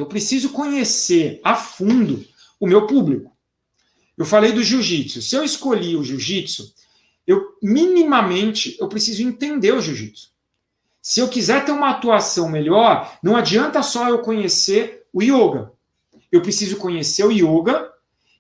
preciso conhecer a fundo o meu público. Eu falei do jiu-jitsu. Se eu escolhi o jiu-jitsu, minimamente eu preciso entender o jiu-jitsu. Se eu quiser ter uma atuação melhor, não adianta só eu conhecer o yoga. Eu preciso conhecer o yoga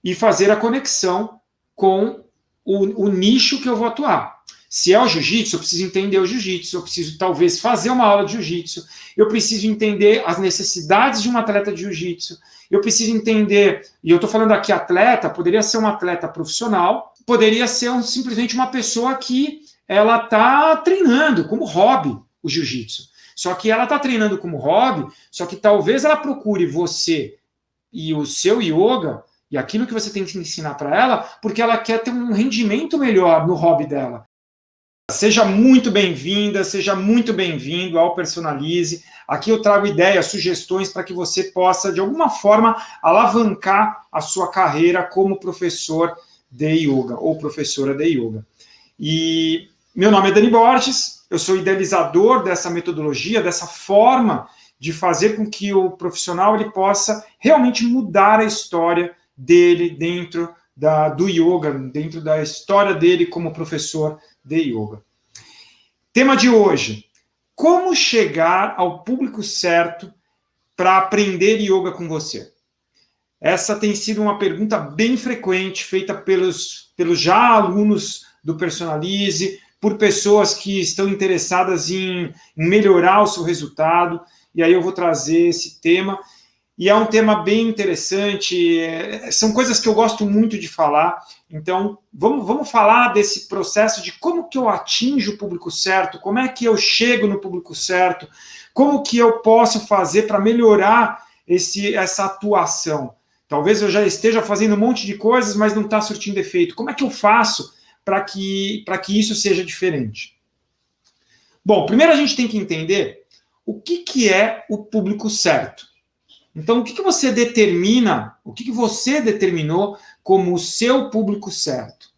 e fazer a conexão com o nicho que eu vou atuar. Se é o jiu-jitsu, eu preciso entender o jiu-jitsu, eu preciso talvez fazer uma aula de jiu-jitsu, eu preciso entender as necessidades de um atleta de jiu-jitsu, eu preciso entender, e eu estou falando aqui atleta, poderia ser um atleta profissional, poderia ser simplesmente uma pessoa que ela está treinando como hobby o jiu-jitsu. Só que ela está treinando como hobby, só que talvez ela procure você e o seu yoga e aquilo que você tem que ensinar para ela, porque ela quer ter um rendimento melhor no hobby dela. Seja muito bem-vinda, seja muito bem-vindo ao Personalize. Aqui eu trago ideias, sugestões para que você possa, de alguma forma, alavancar a sua carreira como professor de yoga ou professora de yoga. E meu nome é Dani Borges, eu sou idealizador dessa metodologia, dessa forma de fazer com que o profissional ele possa realmente mudar a história dele dentro do yoga, dentro da história dele como professor de yoga. Tema de hoje: como chegar ao público certo para aprender yoga com você? Essa tem sido uma pergunta bem frequente, feita pelos já alunos do Personalize, por pessoas que estão interessadas em melhorar o seu resultado, e aí eu vou trazer esse tema. E é um tema bem interessante, são coisas que eu gosto muito de falar, então vamos falar desse processo de como que eu atinjo o público certo, como é que eu chego no público certo, como que eu posso fazer para melhorar essa atuação. Talvez eu já esteja fazendo um monte de coisas, mas não está surtindo efeito. Como é que eu faço para que isso seja diferente? Bom, primeiro a gente tem que entender o que é o público certo. Então, o que você determina, o que você determinou como o seu público certo?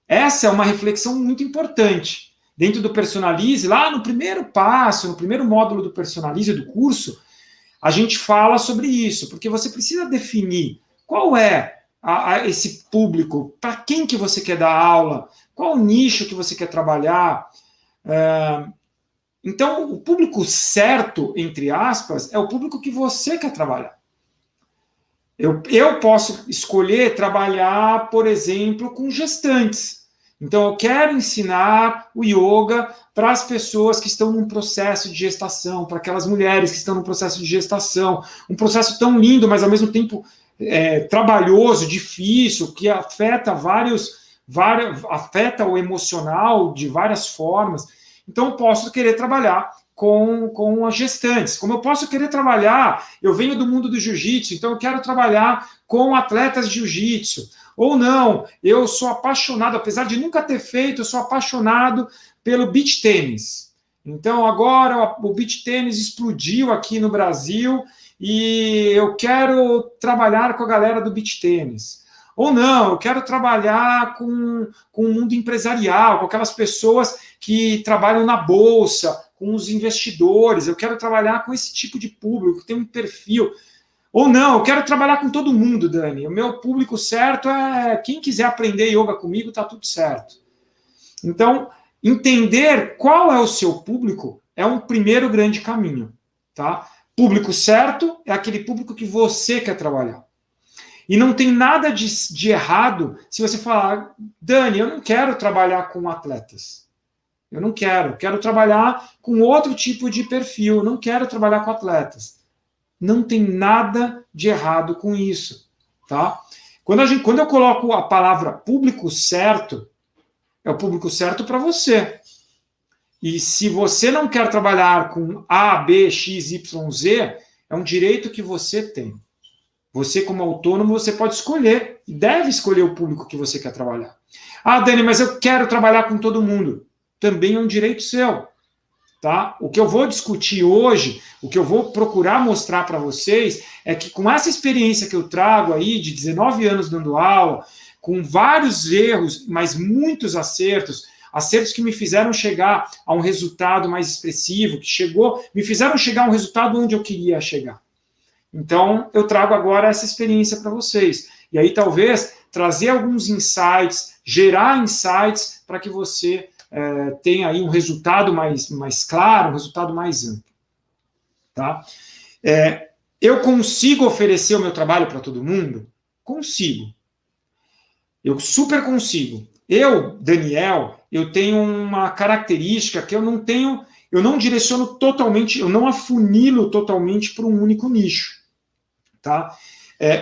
Essa é uma reflexão muito importante. Dentro do Personalize, lá no primeiro passo, no primeiro módulo do Personalize, do curso, a gente fala sobre isso, porque você precisa definir qual é esse público, para quem que você quer dar aula, qual o nicho que você quer trabalhar. Então, o público certo, entre aspas, é o público que você quer trabalhar. Eu posso escolher trabalhar, por exemplo, com gestantes. Então, eu quero ensinar o yoga para as pessoas que estão num processo de gestação, para aquelas mulheres que estão num processo de gestação, um processo tão lindo, mas ao mesmo tempo trabalhoso, difícil, que afeta afeta o emocional de várias formas. Então, eu posso querer trabalhar com as gestantes. Como eu posso querer trabalhar, eu venho do mundo do jiu-jitsu, então eu quero trabalhar com atletas de jiu-jitsu. Ou não, eu sou apaixonado, apesar de nunca ter feito, eu sou apaixonado pelo beach tênis. Então, agora o beach tênis explodiu aqui no Brasil e eu quero trabalhar com a galera do beach tênis. Ou não, eu quero trabalhar com o mundo empresarial, com aquelas pessoas que trabalham na bolsa, com os investidores, eu quero trabalhar com esse tipo de público, que tem um perfil. Ou não, eu quero trabalhar com todo mundo, Dani. O meu público certo é quem quiser aprender yoga comigo, está tudo certo. Então, entender qual é o seu público é um primeiro grande caminho. Tá? Público certo é aquele público que você quer trabalhar. E não tem nada de errado se você falar, Dani, eu não quero trabalhar com atletas. Eu não quero trabalhar com outro tipo de perfil, eu não quero trabalhar com atletas. Não tem nada de errado com isso. Tá? Quando eu coloco a palavra público certo, é o público certo para você. E se você não quer trabalhar com A, B, X, Y, Z, é um direito que você tem. Você, como autônomo, você pode escolher, deve escolher o público que você quer trabalhar. Ah, Dani, mas eu quero trabalhar com todo mundo. Também é um direito seu. Tá? O que eu vou discutir hoje, o que eu vou procurar mostrar para vocês, é que com essa experiência que eu trago aí, de 19 anos dando aula, com vários erros, mas muitos acertos que me fizeram chegar a um resultado mais expressivo, me fizeram chegar a um resultado onde eu queria chegar. Então, eu trago agora essa experiência para vocês. E aí, talvez, trazer alguns insights, gerar insights para que você tenha aí um resultado mais claro, um resultado mais amplo. Tá? Eu consigo oferecer o meu trabalho para todo mundo? Consigo. Eu super consigo. Eu, Daniel, eu tenho uma característica que eu não direciono totalmente, eu não afunilo totalmente para um único nicho. Tá?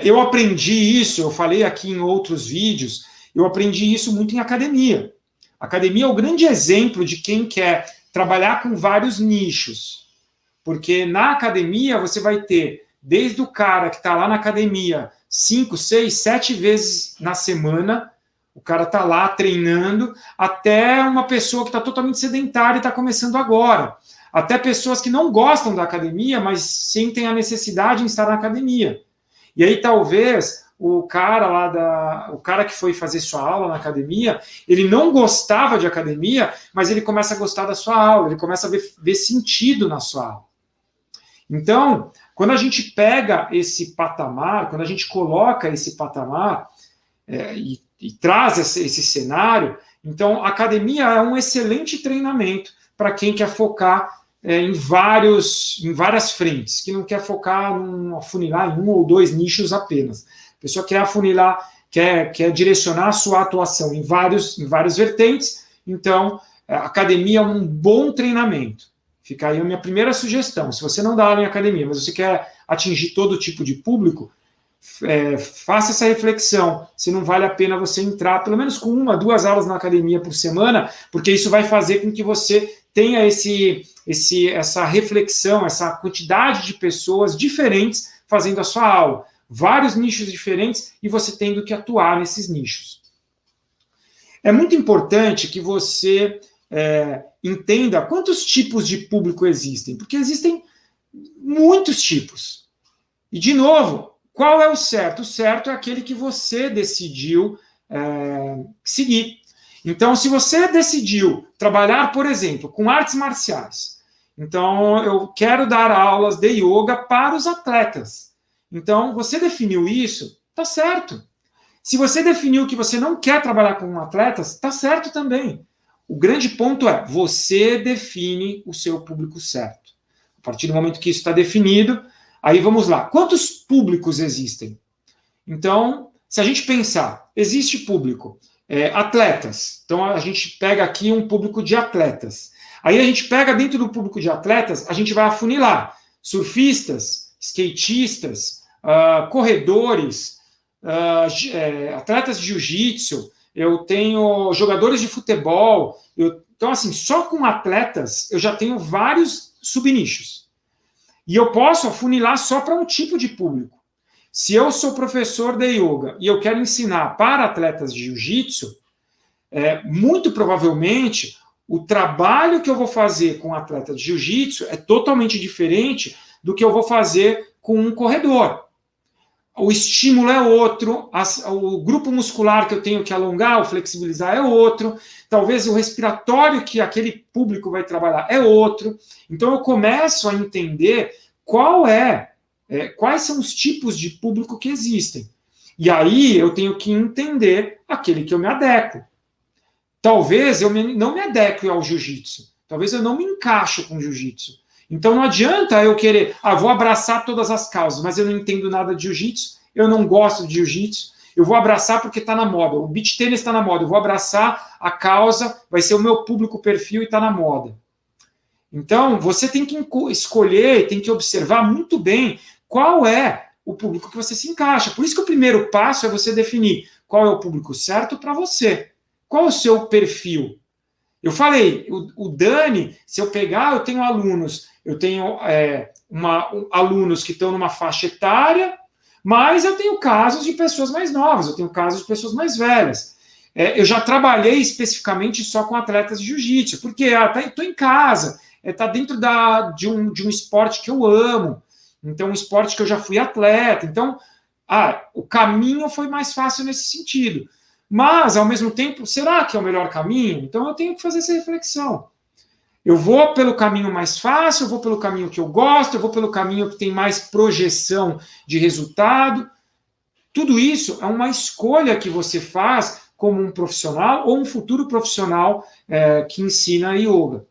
Eu aprendi isso, eu falei aqui em outros vídeos, eu aprendi isso muito em academia. A academia é o grande exemplo de quem quer trabalhar com vários nichos. Porque na academia você vai ter, desde o cara que está lá na academia 5, 6, 7 vezes na semana, o cara está lá treinando, até uma pessoa que está totalmente sedentária e está começando agora. Até pessoas que não gostam da academia, mas sentem a necessidade de estar na academia. E aí talvez o cara que foi fazer sua aula na academia, ele não gostava de academia, mas ele começa a gostar da sua aula, ele começa a ver sentido na sua aula. Então, quando a gente pega esse patamar, quando a gente coloca esse patamar e traz esse cenário, então a academia é um excelente treinamento para quem quer focar em várias frentes, que não quer focar afunilar em um ou dois nichos apenas. A pessoa quer afunilar, quer direcionar a sua atuação em várias vertentes, então a academia é um bom treinamento. Fica aí a minha primeira sugestão. Se você não dá aula em academia, mas você quer atingir todo tipo de público, faça essa reflexão, se não vale a pena você entrar, pelo menos com 1, 2 aulas na academia por semana, porque isso vai fazer com que você tenha essa reflexão, essa quantidade de pessoas diferentes fazendo a sua aula, vários nichos diferentes e você tendo que atuar nesses nichos. É muito importante que você entenda quantos tipos de público existem, porque existem muitos tipos. E, de novo, qual é o certo? O certo é aquele que você decidiu seguir. Então, se você decidiu trabalhar, por exemplo, com artes marciais, então eu quero dar aulas de yoga para os atletas. Então, você definiu isso, tá certo. Se você definiu que você não quer trabalhar com atletas, tá certo também. O grande ponto é, você define o seu público certo. A partir do momento que isso está definido, aí vamos lá. Quantos públicos existem? Então, se a gente pensar, existe público, atletas. Então, a gente pega aqui um público de atletas. Aí a gente pega dentro do público de atletas, a gente vai afunilar surfistas, skatistas, corredores, atletas de jiu-jitsu, eu tenho jogadores de futebol. Então, assim, só com atletas eu já tenho vários subnichos. E eu posso afunilar só para um tipo de público. Se eu sou professor de yoga e eu quero ensinar para atletas de jiu-jitsu, muito provavelmente o trabalho que eu vou fazer com atleta de jiu-jitsu é totalmente diferente do que eu vou fazer com um corredor. O estímulo é outro, o grupo muscular que eu tenho que alongar ou flexibilizar é outro, talvez o respiratório que aquele público vai trabalhar é outro. Então eu começo a entender quais são os tipos de público que existem. E aí eu tenho que entender aquele que eu me adequo. Talvez eu não me adeque ao jiu-jitsu, talvez eu não me encaixo com o jiu-jitsu. Então não adianta eu querer, vou abraçar todas as causas, mas eu não entendo nada de jiu-jitsu, eu não gosto de jiu-jitsu, eu vou abraçar porque está na moda, o beach tennis está na moda, eu vou abraçar a causa, vai ser o meu público perfil e está na moda. Então você tem que escolher, tem que observar muito bem qual é o público que você se encaixa. Por isso que o primeiro passo é você definir qual é o público certo para você, qual é o seu perfil. Eu falei, o Dani, se eu pegar, eu tenho alunos alunos que estão numa faixa etária, mas eu tenho casos de pessoas mais novas, eu tenho casos de pessoas mais velhas. Eu já trabalhei especificamente só com atletas de jiu-jitsu, porque estou em casa, está dentro de um esporte que eu amo, então um esporte que eu já fui atleta, então o caminho foi mais fácil nesse sentido. Mas, ao mesmo tempo, será que é o melhor caminho? Então eu tenho que fazer essa reflexão. Eu vou pelo caminho mais fácil, eu vou pelo caminho que eu gosto, eu vou pelo caminho que tem mais projeção de resultado. Tudo isso é uma escolha que você faz como um profissional ou um futuro profissional que ensina yoga.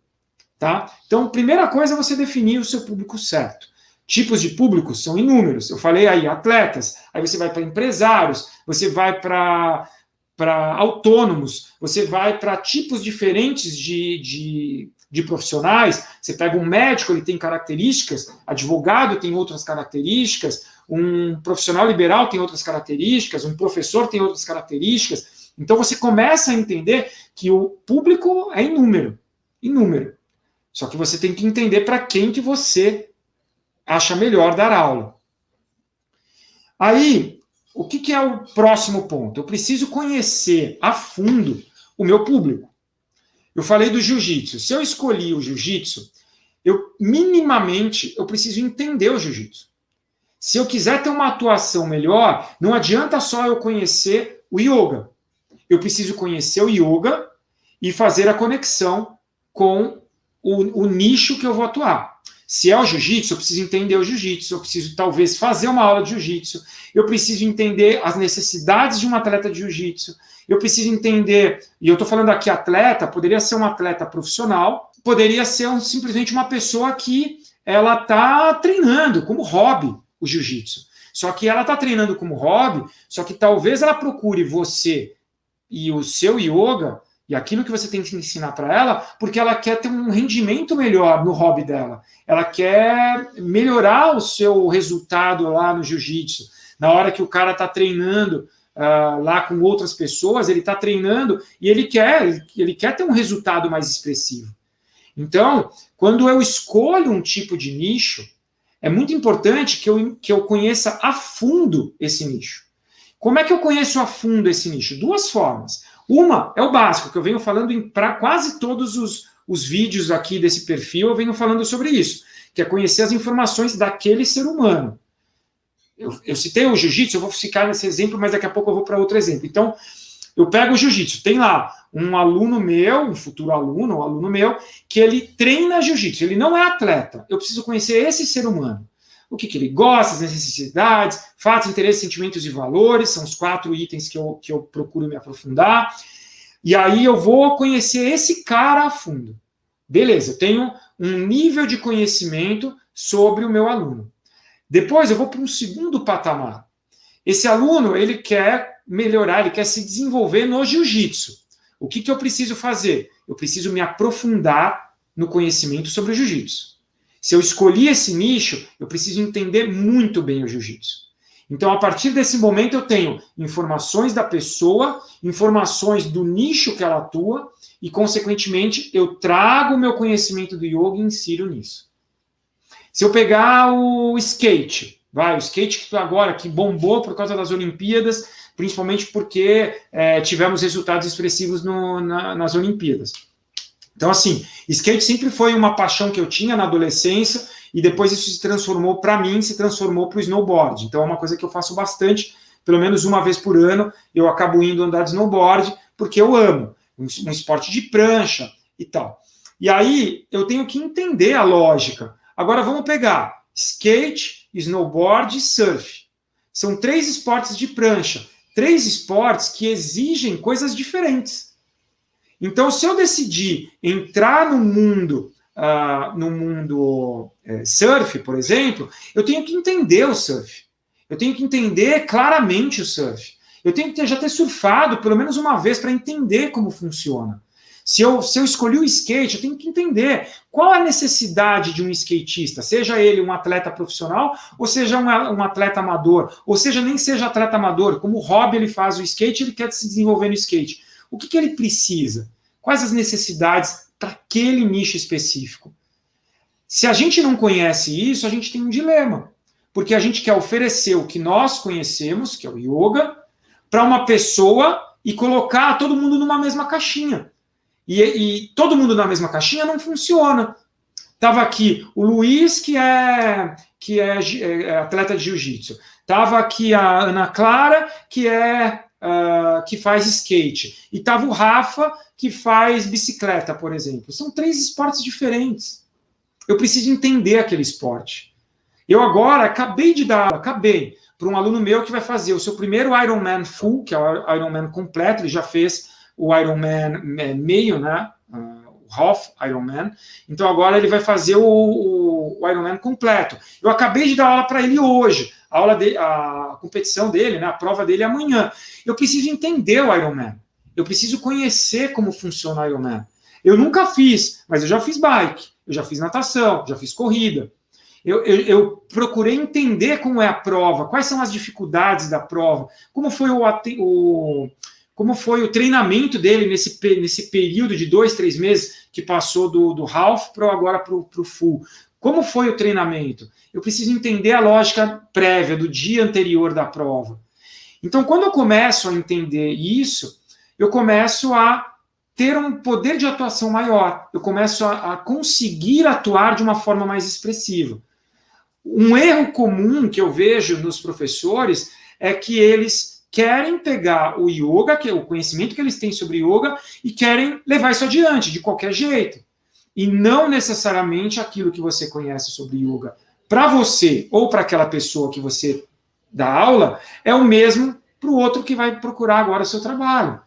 Tá? Então, primeira coisa é você definir o seu público certo. Tipos de públicos são inúmeros. Eu falei aí, atletas, aí você vai para empresários, você vai para autônomos, você vai para tipos diferentes de profissionais. Você pega um médico, ele tem características, advogado tem outras características, um profissional liberal tem outras características, um professor tem outras características. Então você começa a entender que o público é inúmero. Só que você tem que entender para quem que você acha melhor dar aula. Aí, o que é o próximo ponto? Eu preciso conhecer a fundo o meu público. Eu falei do jiu-jitsu. Se eu escolhi o jiu-jitsu, minimamente eu preciso entender o jiu-jitsu. Se eu quiser ter uma atuação melhor, não adianta só eu conhecer o yoga. Eu preciso conhecer o yoga e fazer a conexão com o nicho que eu vou atuar. Se é o jiu-jitsu, eu preciso entender o jiu-jitsu, eu preciso talvez fazer uma aula de jiu-jitsu, eu preciso entender as necessidades de um atleta de jiu-jitsu, eu preciso entender, e eu estou falando aqui atleta, poderia ser um atleta profissional, poderia ser simplesmente uma pessoa que ela está treinando como hobby o jiu-jitsu. Só que ela está treinando como hobby, só que talvez ela procure você e o seu yoga e aquilo que você tem que ensinar para ela, porque ela quer ter um rendimento melhor no hobby dela. Ela quer melhorar o seu resultado lá no jiu-jitsu. Na hora que o cara está treinando lá com outras pessoas, ele está treinando e ele quer ter um resultado mais expressivo. Então, quando eu escolho um tipo de nicho, é muito importante que eu conheça a fundo esse nicho. Como é que eu conheço a fundo esse nicho? Duas formas. Uma é o básico, que eu venho falando para quase todos os vídeos aqui desse perfil, eu venho falando sobre isso, que é conhecer as informações daquele ser humano. Eu citei o jiu-jitsu, eu vou ficar nesse exemplo, mas daqui a pouco eu vou para outro exemplo. Então, eu pego o jiu-jitsu, tem lá um aluno meu, um futuro aluno, um aluno meu, que ele treina jiu-jitsu, ele não é atleta. Eu preciso conhecer esse ser humano. O que ele gosta, as necessidades, fatos, interesses, sentimentos e valores, são os 4 itens que eu procuro me aprofundar. E aí eu vou conhecer esse cara a fundo. Beleza, eu tenho um nível de conhecimento sobre o meu aluno. Depois eu vou para um segundo patamar. Esse aluno, ele quer melhorar, ele quer se desenvolver no jiu-jitsu. O que eu preciso fazer? Eu preciso me aprofundar no conhecimento sobre o jiu-jitsu. Se eu escolhi esse nicho, eu preciso entender muito bem o jiu-jitsu. Então, a partir desse momento, eu tenho informações da pessoa, informações do nicho que ela atua, e, consequentemente, eu trago o meu conhecimento do yoga e insiro nisso. Se eu pegar o skate, o skate que agora que bombou por causa das Olimpíadas, principalmente porque tivemos resultados expressivos nas Olimpíadas. Então, assim, skate sempre foi uma paixão que eu tinha na adolescência e depois isso se transformou para o snowboard. Então, é uma coisa que eu faço bastante, pelo menos uma vez por ano, eu acabo indo andar de snowboard, porque eu amo, um esporte de prancha e tal. E aí, eu tenho que entender a lógica. Agora, vamos pegar skate, snowboard e surf. São 3 esportes de prancha, 3 esportes que exigem coisas diferentes. Então, se eu decidir entrar no mundo surf, por exemplo, eu tenho que entender o surf. Eu tenho que entender claramente o surf. Eu tenho que já ter surfado pelo menos uma vez para entender como funciona. Se eu escolhi o skate, eu tenho que entender qual a necessidade de um skatista, seja ele um atleta profissional, ou seja um atleta amador, ou seja, nem seja atleta amador, como hobby ele faz o skate, ele quer se desenvolver no skate. O que ele precisa? Quais as necessidades para aquele nicho específico? Se a gente não conhece isso, a gente tem um dilema. Porque a gente quer oferecer o que nós conhecemos, que é o yoga, para uma pessoa e colocar todo mundo numa mesma caixinha. E todo mundo na mesma caixinha não funciona. Estava aqui o Luiz, que é atleta de jiu-jitsu. Estava aqui a Ana Clara, que é que faz skate, e estava o Rafa, que faz bicicleta, por exemplo. São 3 esportes diferentes. Eu preciso entender aquele esporte. Eu agora acabei de dar aula, para um aluno meu que vai fazer o seu primeiro Ironman full, que é o Ironman completo, ele já fez o Ironman meio, né? O half Ironman. Então agora ele vai fazer o Ironman completo. Eu acabei de dar aula para ele hoje. A competição dele, né? A prova dele é amanhã. Eu preciso entender o Ironman. Eu preciso conhecer como funciona o Ironman. Eu nunca fiz, mas eu já fiz bike, eu já fiz natação, já fiz corrida. Eu procurei entender como é a prova, quais são as dificuldades da prova, como foi o treinamento dele nesse período de 2, 3 meses que passou do half para agora para o full. Como foi o treinamento? Eu preciso entender a lógica prévia do dia anterior da prova. Então, quando eu começo a entender isso, eu começo a ter um poder de atuação maior. Eu começo a conseguir atuar de uma forma mais expressiva. Um erro comum que eu vejo nos professores é que eles querem pegar o yoga, que é o conhecimento que eles têm sobre yoga, e querem levar isso adiante, de qualquer jeito. E não necessariamente aquilo que você conhece sobre yoga para você ou para aquela pessoa que você dá aula é o mesmo para o outro que vai procurar agora o seu trabalho.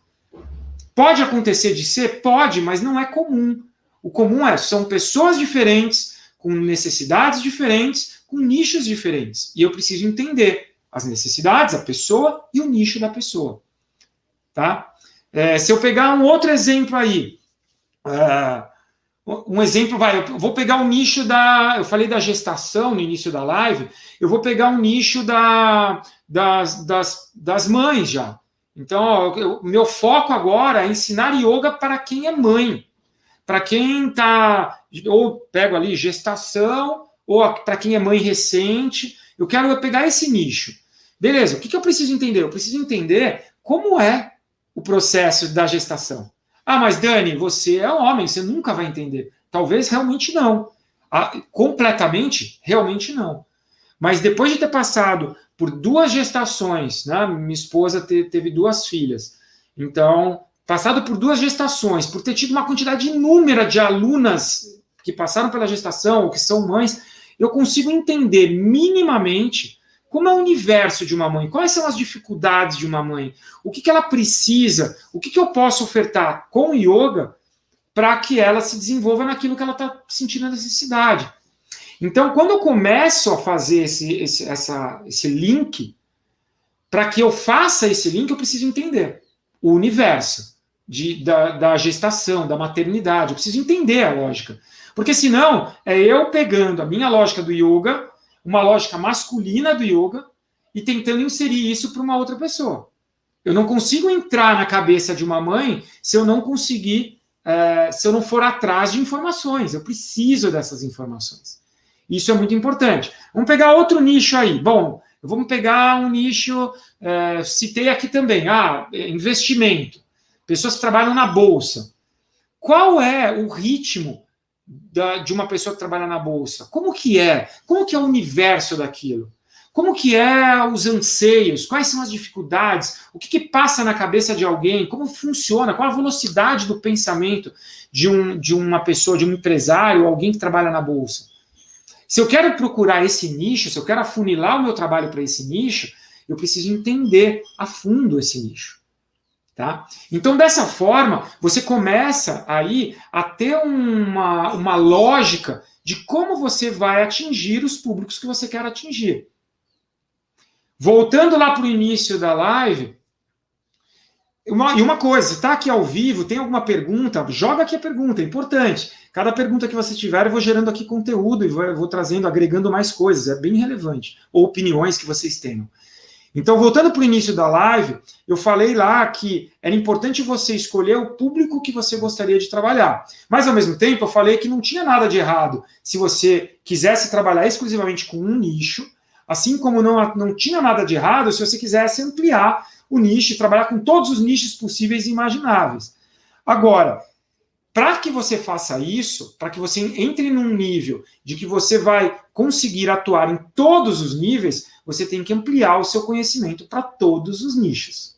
Pode acontecer de ser? Pode, mas não é comum. O comum são pessoas diferentes, com necessidades diferentes, com nichos diferentes. E eu preciso entender as necessidades, a pessoa e o nicho da pessoa. Tá? Se eu pegar um outro exemplo aí, eu vou pegar um nicho eu falei da gestação no início da live, eu vou pegar um nicho das mães já. Então, meu foco agora é ensinar yoga para quem é mãe. Para quem está, ou pego ali gestação, ou para quem é mãe recente. Eu quero pegar esse nicho. Beleza, o que eu preciso entender? Eu preciso entender como é o processo da gestação. Ah, mas Dani, você é homem, você nunca vai entender. Talvez realmente não. Completamente, realmente não. Mas depois de ter passado por 2 gestações, né? Minha esposa teve 2 filhas. Então, passado por 2 gestações, por ter tido uma quantidade inúmera de alunas que passaram pela gestação ou que são mães, eu consigo entender minimamente como é o universo de uma mãe, quais são as dificuldades de uma mãe, o que ela precisa, o que eu posso ofertar com o yoga para que ela se desenvolva naquilo que ela está sentindo a necessidade. Então, quando eu começo a fazer esse link, para que eu faça esse link, eu preciso entender o universo da gestação, da maternidade. Eu preciso entender a lógica. Porque senão, é eu pegando a minha lógica do yoga, uma lógica masculina do yoga, e tentando inserir isso para uma outra pessoa. Eu não consigo entrar na cabeça de uma mãe se eu não conseguir, se eu não for atrás de informações. Eu preciso dessas informações. Isso é muito importante. Vamos pegar outro nicho aí. Bom, vamos pegar um nicho, citei aqui também, investimento. Pessoas que trabalham na bolsa. Qual é o ritmo de uma pessoa que trabalha na bolsa? Como que é? Como que é o universo daquilo? Como que é os anseios? Quais são as dificuldades? O que passa na cabeça de alguém? Como funciona? Qual a velocidade do pensamento de uma pessoa, de um empresário, alguém que trabalha na bolsa? Se eu quero procurar esse nicho, se eu quero afunilar o meu trabalho para esse nicho, eu preciso entender a fundo esse nicho. Tá? Então, dessa forma, você começa aí a ter uma lógica de como você vai atingir os públicos que você quer atingir. Voltando lá para o início da live, e uma coisa, se está aqui ao vivo, tem alguma pergunta, joga aqui a pergunta, é importante. Cada pergunta que você tiver, eu vou gerando aqui conteúdo e vou trazendo, agregando mais coisas, é bem relevante. Ou opiniões que vocês tenham. Então, voltando para o início da live, eu falei lá que era importante você escolher o público que você gostaria de trabalhar. Mas, ao mesmo tempo, eu falei que não tinha nada de errado se você quisesse trabalhar exclusivamente com um nicho, assim como não tinha nada de errado se você quisesse ampliar o nicho, trabalhar com todos os nichos possíveis e imagináveis. Agora, para que você faça isso, para que você entre num nível de que você vai conseguir atuar em todos os níveis, você tem que ampliar o seu conhecimento para todos os nichos.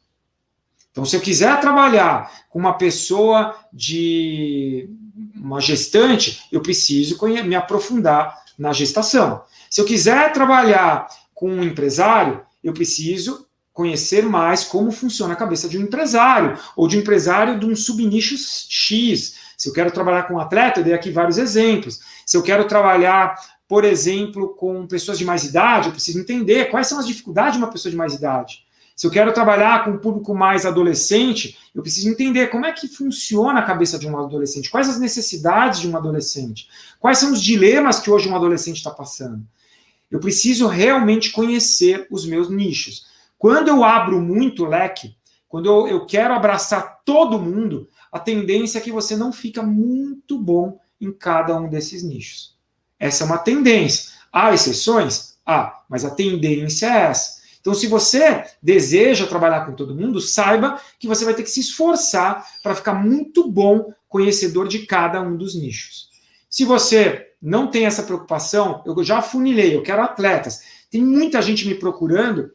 Então, se eu quiser trabalhar com uma pessoa de uma gestante, eu preciso me aprofundar na gestação. Se eu quiser trabalhar com um empresário, eu preciso conhecer mais como funciona a cabeça de um empresário, ou de um empresário de um subnicho X. Se eu quero trabalhar com um atleta, eu dei aqui vários exemplos. Se eu quero trabalhar, por exemplo, com pessoas de mais idade, eu preciso entender quais são as dificuldades de uma pessoa de mais idade. Se eu quero trabalhar com um público mais adolescente, eu preciso entender como é que funciona a cabeça de um adolescente, quais as necessidades de um adolescente, quais são os dilemas que hoje um adolescente está passando. Eu preciso realmente conhecer os meus nichos. Quando eu abro muito o leque, quando eu quero abraçar todo mundo, a tendência é que você não fica muito bom em cada um desses nichos. Essa é uma tendência. Há exceções? Há, mas a tendência é essa. Então, se você deseja trabalhar com todo mundo, saiba que você vai ter que se esforçar para ficar muito bom conhecedor de cada um dos nichos. Se você não tem essa preocupação, eu já afunilei, eu quero atletas. Tem muita gente me procurando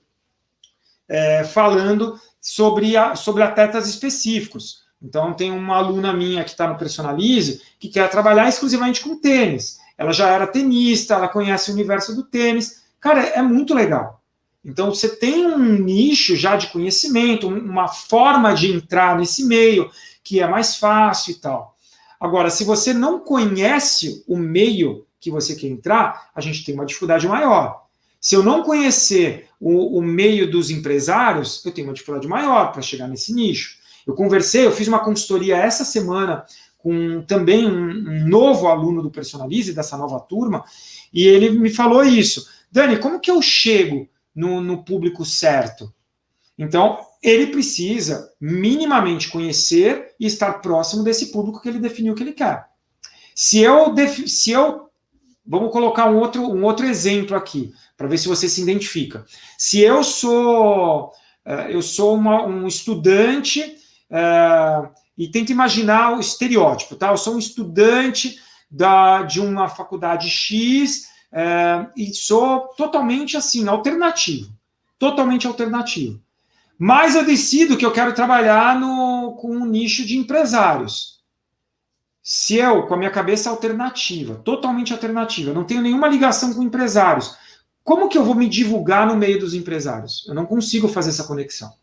falando sobre atletas específicos. Então, tem uma aluna minha que está no Personalize que quer trabalhar exclusivamente com tênis. Ela já era tenista, ela conhece o universo do tênis. Cara, é muito legal. Então, você tem um nicho já de conhecimento, uma forma de entrar nesse meio que é mais fácil e tal. Agora, se você não conhece o meio que você quer entrar, a gente tem uma dificuldade maior. Se eu não conhecer o meio dos empresários, eu tenho uma dificuldade maior para chegar nesse nicho. Eu fiz uma consultoria essa semana com também um novo aluno do Personalize, dessa nova turma, e ele me falou isso. Dani, como que eu chego no público certo? Então, ele precisa minimamente conhecer e estar próximo desse público que ele definiu que ele quer. Vamos colocar um outro exemplo aqui, para ver se você se identifica. Se eu sou um estudante, e tenta imaginar o estereótipo, tá? Eu sou um estudante de uma faculdade X, e sou totalmente assim, alternativo. Totalmente alternativo. Mas eu decido que eu quero trabalhar com um nicho de empresários. Se eu, com a minha cabeça alternativa, totalmente alternativa, não tenho nenhuma ligação com empresários, como que eu vou me divulgar no meio dos empresários? Eu não consigo fazer essa conexão.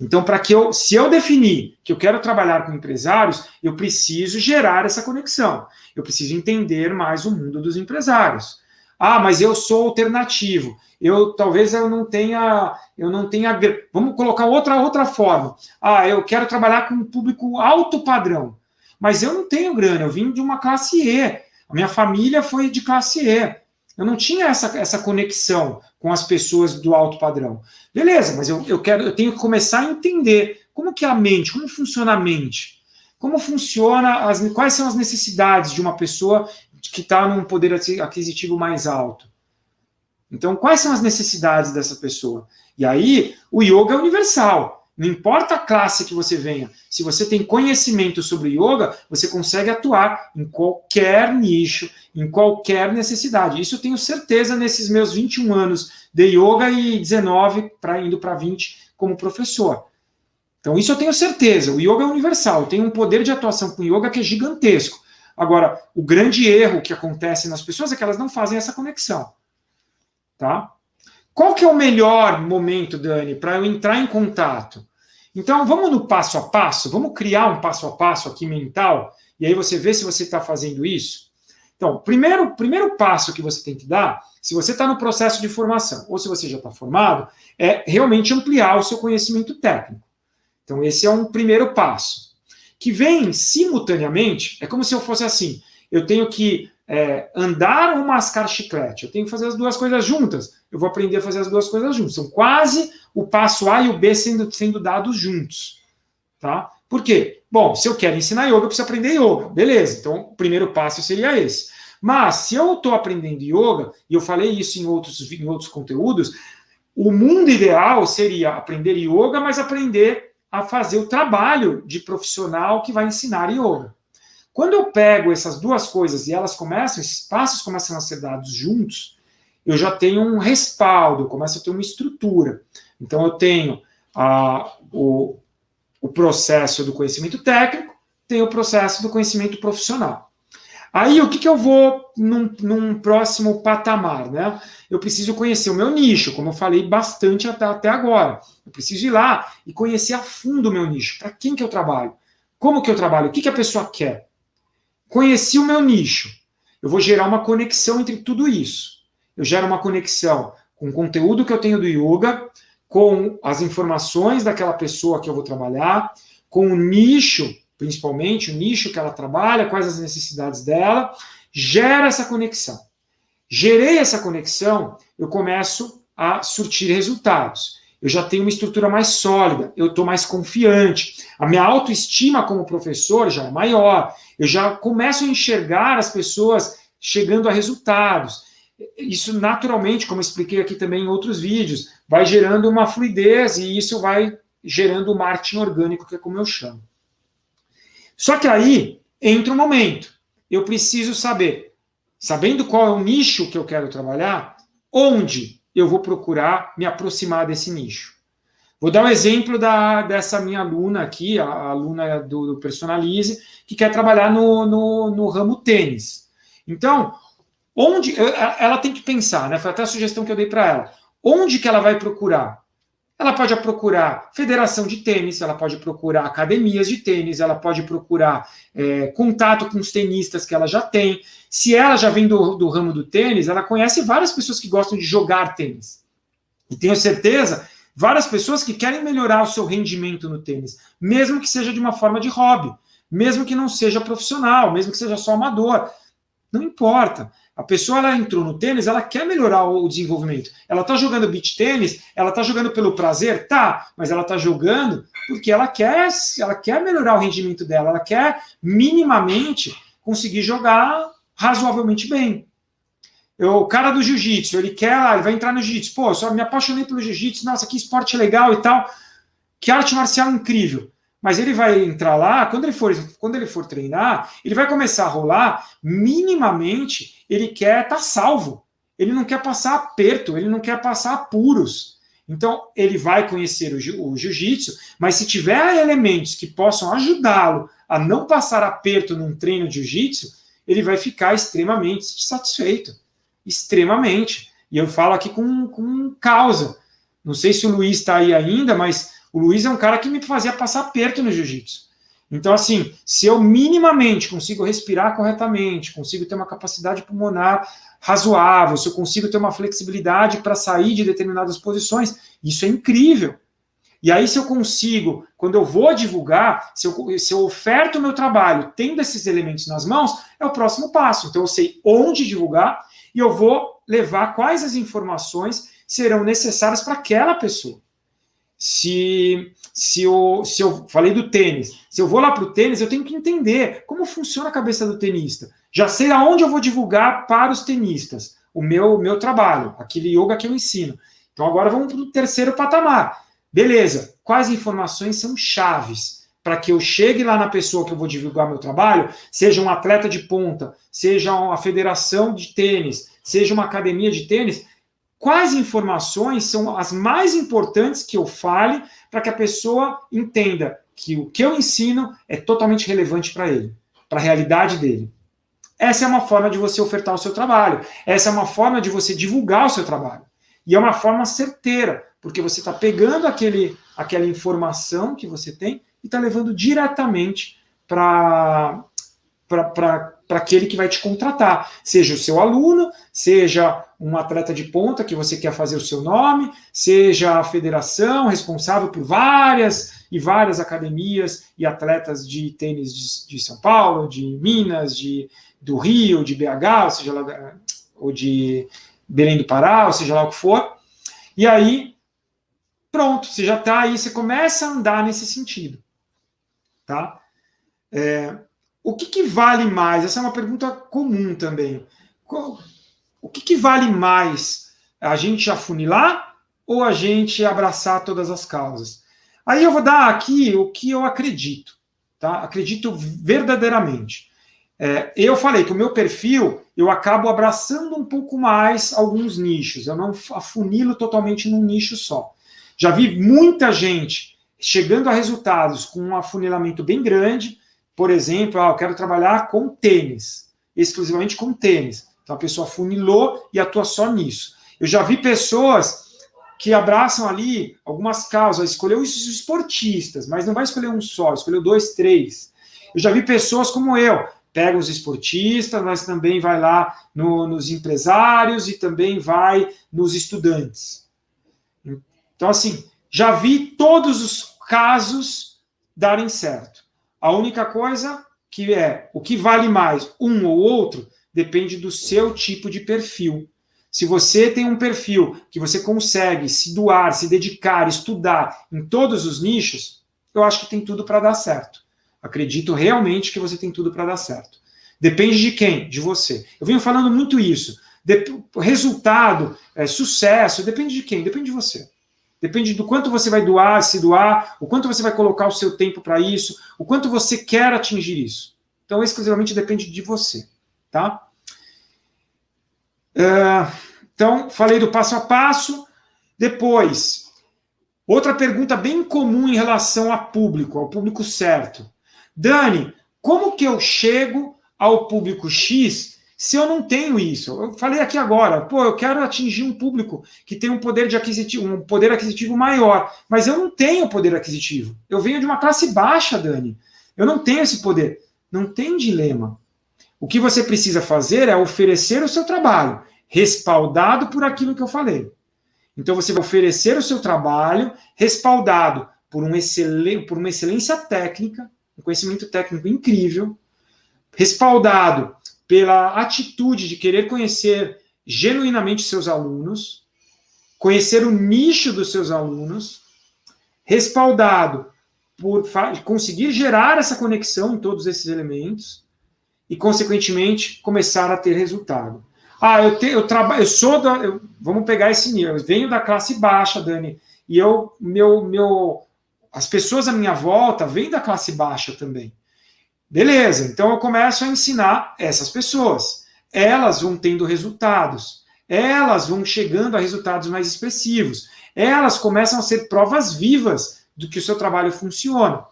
Então, se eu definir que eu quero trabalhar com empresários, eu preciso gerar essa conexão. Eu preciso entender mais o mundo dos empresários. Ah, mas eu sou alternativo. Talvez eu não tenha. Vamos colocar outra forma. Ah, eu quero trabalhar com um público alto padrão. Mas eu não tenho grana, eu vim de uma classe E. A minha família foi de classe E. Eu não tinha essa conexão com as pessoas do alto padrão. Beleza, mas eu tenho que começar a entender como que é a mente, como funciona a mente, como funciona, quais são as necessidades de uma pessoa que está num poder aquisitivo mais alto. Então, quais são as necessidades dessa pessoa? E aí, o yoga é universal. Não importa a classe que você venha, se você tem conhecimento sobre yoga, você consegue atuar em qualquer nicho, em qualquer necessidade. Isso eu tenho certeza nesses meus 21 anos de yoga e 19 indo para 20 como professor. Então, isso eu tenho certeza. O yoga é universal. Tem um poder de atuação com yoga que é gigantesco. Agora, o grande erro que acontece nas pessoas é que elas não fazem essa conexão. Tá? Qual que é o melhor momento, Dani, para eu entrar em contato? Então, vamos no passo a passo, vamos criar um passo a passo aqui mental, e aí você vê se você está fazendo isso. Então, primeiro passo que você tem que dar, se você está no processo de formação, ou se você já está formado, é realmente ampliar o seu conhecimento técnico. Então, esse é um primeiro passo. Que vem simultaneamente, é como se eu fosse assim, eu tenho que andar ou mascar chiclete, eu tenho que fazer as duas coisas juntas, eu vou aprender a fazer as duas coisas juntas. São quase o passo A e o B sendo dados juntos. Tá? Por quê? Bom, se eu quero ensinar yoga, eu preciso aprender yoga. Beleza, então o primeiro passo seria esse. Mas se eu estou aprendendo yoga, e eu falei isso em outros conteúdos, o mundo ideal seria aprender yoga, mas aprender a fazer o trabalho de profissional que vai ensinar yoga. Quando eu pego essas duas coisas e esses passos começam a ser dados juntos, eu já tenho um respaldo, eu começo a ter uma estrutura. Então, eu tenho o processo do conhecimento técnico, tem o processo do conhecimento profissional. Aí, o que eu vou num próximo patamar, né? Eu preciso conhecer o meu nicho, como eu falei bastante até agora. Eu preciso ir lá e conhecer a fundo o meu nicho. Para quem que eu trabalho? Como que eu trabalho? O que a pessoa quer? Conheci o meu nicho. Eu vou gerar uma conexão entre tudo isso. Eu gero uma conexão com o conteúdo que eu tenho do yoga, com as informações daquela pessoa que eu vou trabalhar, com o nicho, principalmente o nicho que ela trabalha, quais as necessidades dela, gera essa conexão. Gerei essa conexão, eu começo a surtir resultados. Eu já tenho uma estrutura mais sólida, eu estou mais confiante, a minha autoestima como professor já é maior, eu já começo a enxergar as pessoas chegando a resultados. Isso naturalmente, como eu expliquei aqui também em outros vídeos, vai gerando uma fluidez e isso vai gerando o marketing orgânico, que é como eu chamo. Só que aí entra um momento, eu preciso saber, sabendo qual é o nicho que eu quero trabalhar, onde eu vou procurar me aproximar desse nicho. Vou dar um exemplo dessa minha aluna aqui, a aluna do Personalize, que quer trabalhar no ramo tênis. Então, onde ela tem que pensar, né? Foi até a sugestão que eu dei para ela. Onde que ela vai procurar? Ela pode procurar federação de tênis, ela pode procurar academias de tênis, ela pode procurar contato com os tenistas que ela já tem. Se ela já vem do ramo do tênis, ela conhece várias pessoas que gostam de jogar tênis. E tenho certeza, várias pessoas que querem melhorar o seu rendimento no tênis, mesmo que seja de uma forma de hobby, mesmo que não seja profissional, mesmo que seja só amador. Não importa. A pessoa, ela entrou no tênis, ela quer melhorar o desenvolvimento. Ela está jogando beach tênis, ela está jogando pelo prazer? Tá, mas ela está jogando porque ela quer melhorar o rendimento dela, ela quer minimamente conseguir jogar razoavelmente bem. O cara do jiu-jitsu, ele vai entrar no jiu-jitsu. Pô, eu só me apaixonei pelo jiu-jitsu, nossa, que esporte legal e tal. Que arte marcial incrível. Mas ele vai entrar lá, quando ele for treinar, ele vai começar a rolar, minimamente, ele quer estar salvo. Ele não quer passar aperto, ele não quer passar apuros. Então, ele vai conhecer o jiu-jitsu, mas se tiver elementos que possam ajudá-lo a não passar aperto num treino de jiu-jitsu, ele vai ficar extremamente satisfeito. Extremamente. E eu falo aqui com causa. Não sei se o Luiz está aí ainda, mas o Luiz é um cara que me fazia passar aperto no jiu-jitsu. Então, assim, se eu minimamente consigo respirar corretamente, consigo ter uma capacidade pulmonar razoável, se eu consigo ter uma flexibilidade para sair de determinadas posições, isso é incrível. E aí, se eu consigo, quando eu vou divulgar, se eu oferto o meu trabalho tendo esses elementos nas mãos, é o próximo passo. Então, eu sei onde divulgar e eu vou levar quais as informações serão necessárias para aquela pessoa. Se eu falei do tênis, se eu vou lá para o tênis, eu tenho que entender como funciona a cabeça do tenista. Já sei aonde eu vou divulgar para os tenistas o meu trabalho, aquele yoga que eu ensino. Então agora vamos para o terceiro patamar. Beleza, quais informações são chaves para que eu chegue lá na pessoa que eu vou divulgar meu trabalho, seja um atleta de ponta, seja uma federação de tênis, seja uma academia de tênis. Quais informações são as mais importantes que eu fale para que a pessoa entenda que o que eu ensino é totalmente relevante para ele, para a realidade dele. Essa é uma forma de você ofertar o seu trabalho. Essa é uma forma de você divulgar o seu trabalho. E é uma forma certeira, porque você está pegando aquela informação que você tem e está levando diretamente para aquele que vai te contratar, seja o seu aluno, seja um atleta de ponta que você quer fazer o seu nome, seja a federação responsável por várias e várias academias e atletas de tênis de São Paulo, de Minas, do Rio, de BH, ou seja lá, ou de Belém do Pará, ou seja lá o que for. E aí, pronto, você já está aí, você começa a andar nesse sentido. Tá? O que vale mais? Essa é uma pergunta comum também. O que vale mais? A gente afunilar ou a gente abraçar todas as causas? Aí eu vou dar aqui o que eu acredito. Tá? Acredito verdadeiramente. Eu falei que o meu perfil, eu acabo abraçando um pouco mais alguns nichos. Eu não afunilo totalmente num nicho só. Já vi muita gente chegando a resultados com um afunilamento bem grande. Por exemplo, eu quero trabalhar com tênis, exclusivamente com tênis. Então a pessoa afunilou e atua só nisso. Eu já vi pessoas que abraçam ali algumas causas, escolheu os esportistas, mas não vai escolher um só, escolheu 2, 3. Eu já vi pessoas como eu, pega os esportistas, mas também vai lá nos empresários e também vai nos estudantes. Então, assim, já vi todos os casos darem certo. A única coisa que o que vale mais, um ou outro, depende do seu tipo de perfil. Se você tem um perfil que você consegue se doar, se dedicar, estudar em todos os nichos, eu acho que tem tudo para dar certo. Acredito realmente que você tem tudo para dar certo. Depende de quem? De você. Eu venho falando muito isso. Resultado, sucesso, depende de quem? Depende de você. Depende do quanto você vai doar, se doar, o quanto você vai colocar o seu tempo para isso, o quanto você quer atingir isso. Então, exclusivamente depende de você, tá? Então, falei do passo a passo. Depois, outra pergunta bem comum em relação ao público certo. Dani, como que eu chego ao público X se eu não tenho isso? Eu falei aqui agora, eu quero atingir um público que tem um poder aquisitivo maior, mas eu não tenho poder aquisitivo. Eu venho de uma classe baixa, Dani. Eu não tenho esse poder. Não tem dilema. O que você precisa fazer é oferecer o seu trabalho, respaldado por aquilo que eu falei. Então, você vai oferecer o seu trabalho, respaldado por uma excelência técnica, um conhecimento técnico incrível, respaldado pela atitude de querer conhecer genuinamente seus alunos, conhecer o nicho dos seus alunos, respaldado por conseguir gerar essa conexão em todos esses elementos e, consequentemente, começar a ter resultado. Vamos pegar esse nível, eu venho da classe baixa, Dani, e as pessoas à minha volta vêm da classe baixa também. Beleza, então eu começo a ensinar essas pessoas. Elas vão tendo resultados, elas vão chegando a resultados mais expressivos, elas começam a ser provas vivas do que o seu trabalho funciona.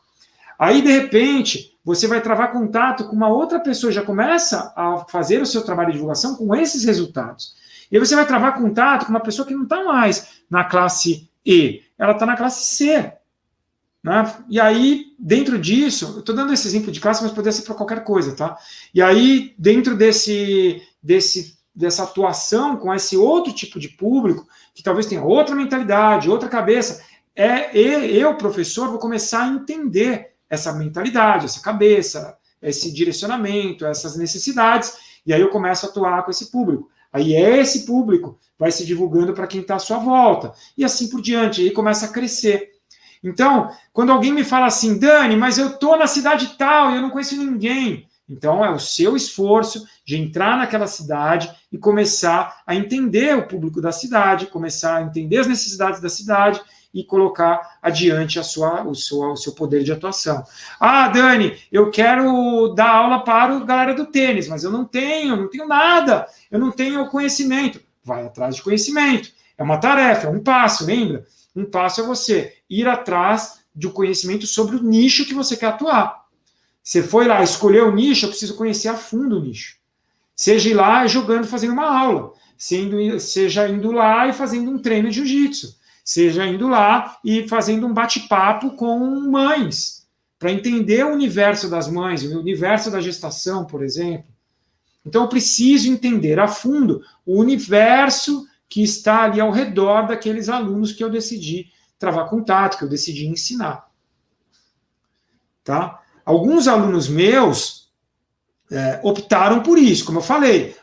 Aí, de repente, você vai travar contato com uma outra pessoa, já começa a fazer o seu trabalho de divulgação com esses resultados. E aí você vai travar contato com uma pessoa que não está mais na classe E, ela está na classe C. Né? E aí, dentro disso, eu estou dando esse exemplo de classe, mas poderia ser para qualquer coisa, tá? E aí, dentro dessa atuação com esse outro tipo de público, que talvez tenha outra mentalidade, outra cabeça, eu, professor, vou começar a entender essa mentalidade, essa cabeça, esse direcionamento, essas necessidades, e aí eu começo a atuar com esse público. Aí esse público vai se divulgando para quem está à sua volta, e assim por diante, aí começa a crescer. Então, quando alguém me fala assim, Dani, mas eu estou na cidade tal e eu não conheço ninguém, então é o seu esforço de entrar naquela cidade e começar a entender o público da cidade, começar a entender as necessidades da cidade e colocar adiante o seu poder de atuação. Ah, Dani, eu quero dar aula para a galera do tênis, mas eu não tenho nada, eu não tenho conhecimento. Vai atrás de conhecimento. É uma tarefa, é um passo, lembra? Um passo é você ir atrás do conhecimento sobre o nicho que você quer atuar. Você foi lá, escolheu o nicho, eu preciso conhecer a fundo o nicho. Seja ir lá jogando, fazendo uma aula. Seja indo lá e fazendo um treino de jiu-jitsu. Seja indo lá e fazendo um bate-papo com mães, para entender o universo das mães, o universo da gestação, por exemplo. Então, eu preciso entender a fundo o universo que está ali ao redor daqueles alunos que eu decidi travar contato, que eu decidi ensinar. Tá? Alguns alunos meus optaram por isso, como eu falei.